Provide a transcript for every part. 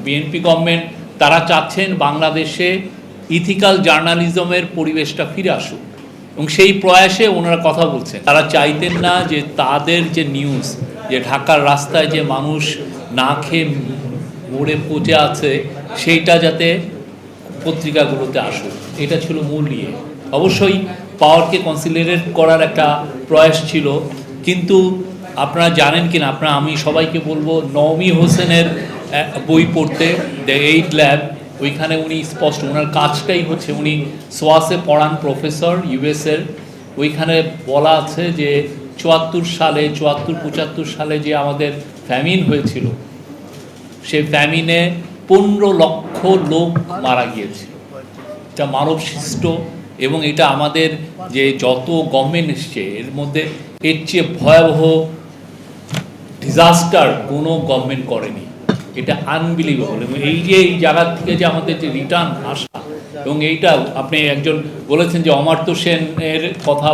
BNP government তারা চাচ্ছেন বাংলাদেশে ইথিক্যাল জার্নালিজমের পরিবেশটা ফিরে আসুক এবং সেই প্রয়াসে ওনারা কথা বলছেন। তারা চাইতেন না যে তাদের যে নিউজ, যে ঢাকার রাস্তায় যে মানুষ না খেয়ে মরে পচে আছে সেইটা যাতে পত্রিকাগুলোতে আসুক, এটা ছিল মূল নিয়ে। অবশ্যই পাওয়ারকে কনসিলিডেট করার একটা প্রয়াস ছিল, কিন্তু আপনারা জানেন কিনা, আমি সবাইকে বলবো নওমি হোসেনের বই পড়তে, দ্য 8 ল্যাব। ওইখানে উনি স্পষ্ট, ওনার কাজটাই হচ্ছে উনি সোয়াসে পড়ান, প্রফেসর ইউএসের। ওইখানে বলা আছে যে 74-75 সালে যে আমাদের ফ্যামিন হয়েছিল, সেই ফ্যামিনে 15 লক্ষ লোক মারা গিয়েছিল। এটা মানব সৃষ্ট, এবং এটা আমাদের যে যত গভর্নমেন্ট এসছে এর মধ্যে এর চেয়ে ভয়াবহ ডিজাস্টার কোনো গভর্নমেন্ট করেনি। এটা আনবিলিভেবল। এবং এই যে এই জায়গার থেকে যে আমাদের যে রিটার্ন আসা, এবং এইটা আপনি একজন বলেছেন যে অমর্ত্য সেনের কথা,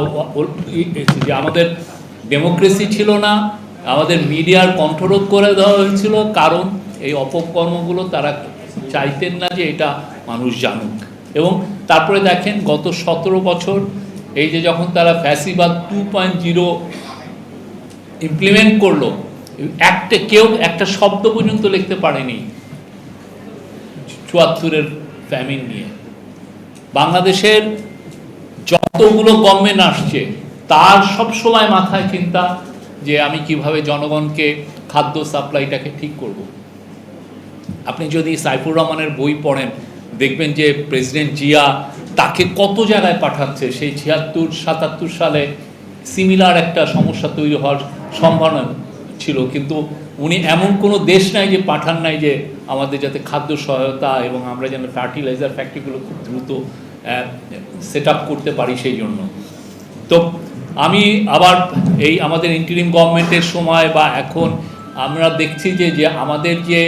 যে আমাদের ডেমোক্রেসি ছিল না, আমাদের মিডিয়ার কণ্ঠরোধ করে দেওয়া হয়েছিল, কারণ এই অপকর্মগুলো তারা চাইতেন না যে এটা মানুষ জানুক। এবং তারপরে দেখেন গত 17 বছর এই যে যখন তারা ফ্যাসিবাদ 2.0 ইমপ্লিমেন্ট করলো, কেউ একটা শব্দ পর্যন্ত লিখতে পারেনি 74-এর ফ্যামিন নিয়ে। বাংলাদেশের যতগুলো গভর্নমেন্ট আসছে তার সব সময় মাথায় চিন্তা যে আমি কিভাবে জনগণকে খাদ্য সাপ্লাইটাকে ঠিক করব। আপনি যদি সাইফুর রহমানের বই পড়েন দেখবেন যে প্রেসিডেন্ট জিয়া তাকে কত জায়গায় পাঠাচ্ছে। সেই 76-77 সালে সিমিলার একটা সমস্যা তৈরি হওয়ার সম্ভাবনা ছিল, কিন্তু উনি এমন কোনো দেশ নাই যে পাঠান নাই যে আমাদের যাতে খাদ্য সহায়তা এবং আমরা যেন ফার্টিলাইজার ফ্যাক্টরিগুলো খুব দ্রুত সেট আপ করতে পারি সেই জন্য। তো আমি আবার এই আমাদের ইন্টারিম গভর্নমেন্টের সময় বা এখন আমরা দেখছি যে আমাদের যে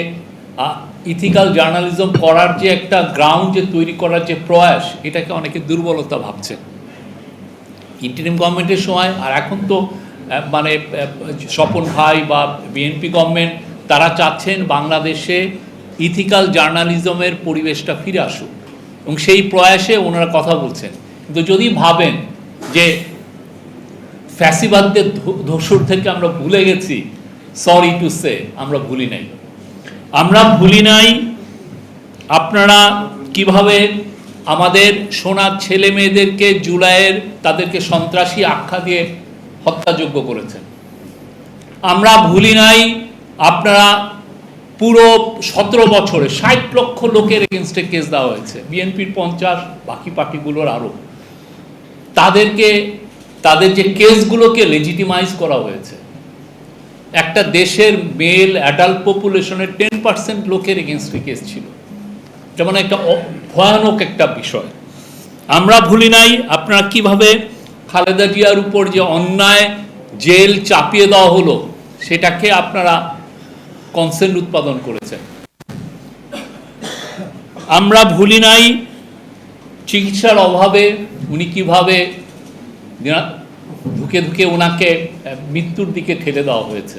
ইথিক্যাল জার্নালিজম করার যে একটা গ্রাউন্ড যে তৈরি করার যে প্রয়াস, এটাকে অনেকে দুর্বলতা ভাবছে ইন্টারিম গভর্নমেন্টের সময়। আর এখন তো মানে স্বপন ভাই বা বিএনপি গভর্নমেন্ট তারা চাচ্ছেন বাংলাদেশে ইথিক্যাল জার্নালিজমের পরিবেশটা ফিরে আসুক এবং সেই প্রয়াসে ওনারা কথা বলছেন। কিন্তু যদি ভাবেন যে ফ্যাসিবাদদের ধূসর থেকে আমরা ভুলে গেছি, সরি টু সে, আমরা ভুলি নাই। আপনারা কিভাবে আমাদের সোনার ছেলে মেয়েদেরকে জুলাইয়ের তাদেরকে সন্ত্রাসী আখ্যা দিয়ে হত্যাযোগ্য করেছেন। আমরা ভুলি নাই আপনারা পুরো 17 বছরে 60 লক্ষ লোকের এগেনস্টে কেস দেওয়া হয়েছে, বিএনপির 50, বাকি পার্টিগুলোর আরও। তাদের যে কেসগুলোকে লেজিটিমাইজ করা হয়েছে। একটা দেশের মেল অ্যাডাল্ট পপুলেশনের 10% লোকের এগেনস্টে কেস ছিল, যেমন একটা ভয়ানক একটা বিষয়। আমরা ভুলি নাই আপনারা কিভাবে খালেদা জিয়ার উপর যে অন্যায় জেল চাপিয়ে দেওয়া হলো সেটাকে আপনারা কনসেন্ট উৎপাদন করেছেন। আমরা ভুলি নাই চিকিৎসার অভাবে উনি কিভাবে ধুকে ওনাকে মৃত্যুর দিকে ঠেলে দেওয়া হয়েছে,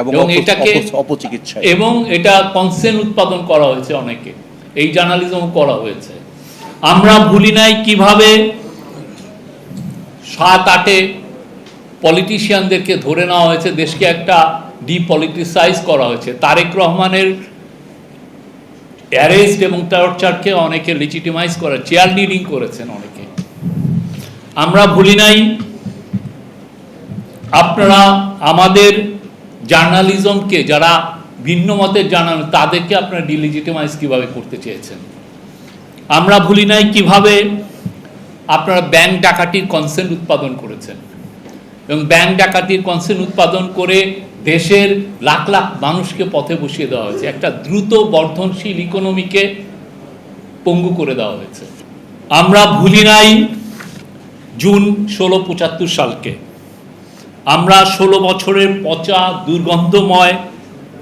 এবং এটাকে অপচিকিৎসা, এবং এটা কনসেন্ট উৎপাদন করা হয়েছে অনেকে, এই জার্নালিজম করা হয়েছে। আমরা ভুলি নাই কিভাবে 7-8 পলিটিশিয়ানদেরকে ধরে নেওয়া হয়েছে, দেশকে একটা ডিপলিটিসাইজ করা হয়েছে। তারেক রহমানের অ্যারেস্ট এবং টর্চারকে অনেকে লেজিটিমাইজ করা, চেয়ার লিডিং করেছেন অনেকে। আমরা ভুলি নাই আপনারা আমাদের জার্নালিজমকে, যারা ভিন্ন মতের জার্নাল, তাদেরকে আপনারা ডিলেজিটিমাইজ কিভাবে করতে চেয়েছেন। আমরা ভুলি নাই কিভাবে আপনারা ব্যাংক ডাকাতির কনসেন্ট উৎপাদন করেছেন, এবং ব্যাংক ডাকাতির কনসেন্ট উৎপাদন করে দেশের লাখ লাখ মানুষকে পথে বসিয়ে দেওয়া হয়েছে, একটা দ্রুত বর্ধনশীল ইকোনমিকে পঙ্গু করে দেওয়া হয়েছে। আমরা ভুলি নাই জুন 1675 সালকে। আমরা 16 বছরের পচা দুর্গন্ধময়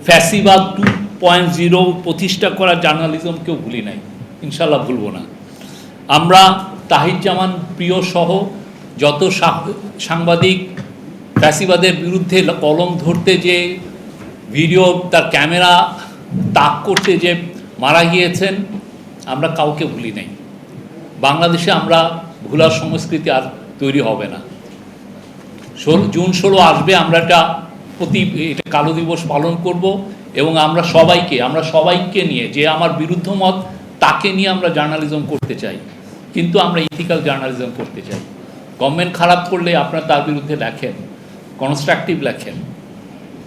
ফ্যাসিবাদ 2.0 প্রতিষ্ঠা করা জার্নালিজমকেও ভুলি নাই, ইনশাল্লাহ ভুলব না। আমরা তাহির জামান প্রিয় সহ যত সাংবাদিক ফ্যাসিবাদের বিরুদ্ধে কলম ধরতে যে ভিডিও, তার ক্যামেরা তাক করতে যে মারা গিয়েছেন, আমরা কাউকে ভুলি নাই। বাংলাদেশে আমরা ভুলার সংস্কৃতি আর তৈরি হবে না। জুন 16 আসবে, আমরা এটা কালো দিবস পালন করব, এবং আমরা সবাইকে নিয়ে, যে আমার বিরুদ্ধ মত তাকে নিয়ে আমরা জার্নালিজম করতে চাই, কিন্তু আমরা ইথিক্যাল জার্নালিজম করতে চাই। গভর্নমেন্ট খারাপ করলে আপনারা তার বিরুদ্ধে লেখেন, কনস্ট্রাকটিভ লেখেন,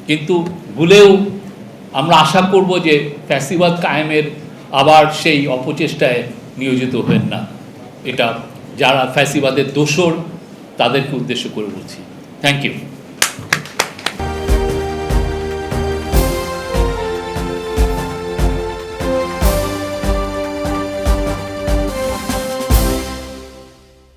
কিন্তু ভুলেও আমরা আশা করব যে ফ্যাসিবাদ কায়েমের আবার সেই অপচেষ্টায় নিয়োজিত হবেন না। এটা যারা ফ্যাসিবাদের দোসর তাদেরকে উদ্দেশ্য করে বলছি। Thank you.